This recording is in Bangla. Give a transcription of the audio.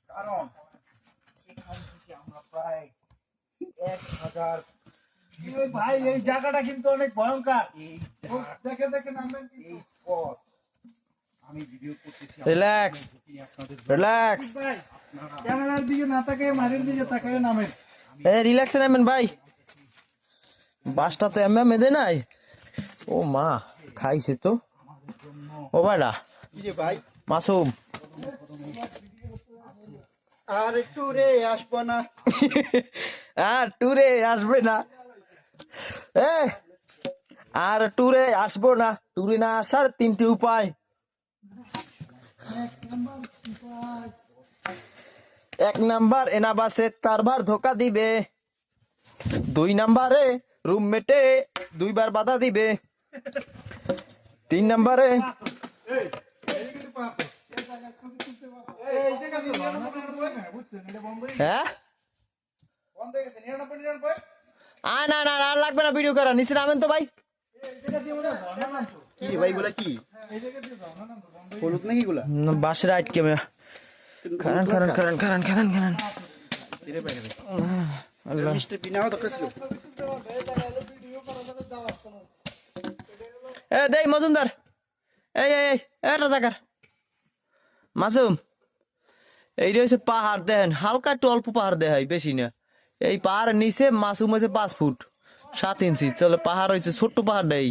কারণ এখান থেকে আমরা প্রায় 1000 ভাই এই জায়গাটা কিন্তু অনেক ভয়ঙ্কর। দেখে দেখে নামবেন এই পথ আমি ভিডিও করতেছি। রিল্যাক্স রিল্যাক্স ভাই, ক্যামেরার দিকে না তাকিয়ে মাটির দিকে তাকিয়ে নামেন। এই রিল্যাক্সে নামেন ভাই। বাসটা তো মেদে নাই। ও মা খাইছে তো। ও ভাইডা কি রে ভাই, মাসুম আর একটু রে আসবো না। আর ট্যুরে আসবে না। আর ট্যুরে আসবো না। ট্যুরে না আসার 3টি উপায়। 1 নাম্বার এনাবাসে 4 বার ধোকা দিবে। 2 নাম্বারে রুমমেটে 2 বার বাধা দিবে। 3 নাম্বারে হ্যাঁ না না না লাগবে না ভিডিও করা। নিচে নামেন তো ভাই। কি ভাই গুলা কি হলুদ নাকি গুলা? বাসের আটকে খারান খারান খারান খারান খারান খারান মিষ্টি বিনাও দরকার ছিল। দেই মজুমদার এই রাজাকার মাসুম এইটা হচ্ছে পাহাড়। দেখেন হালকা একটু অল্প পাহাড় দেখাই, বেশি না। এই পাহাড়ের নিচে মাসুম হয়েছে 5 ফুট 7 ইঞ্চি। তাহলে পাহাড় হয়েছে ছোট্ট পাহাড় দেয়।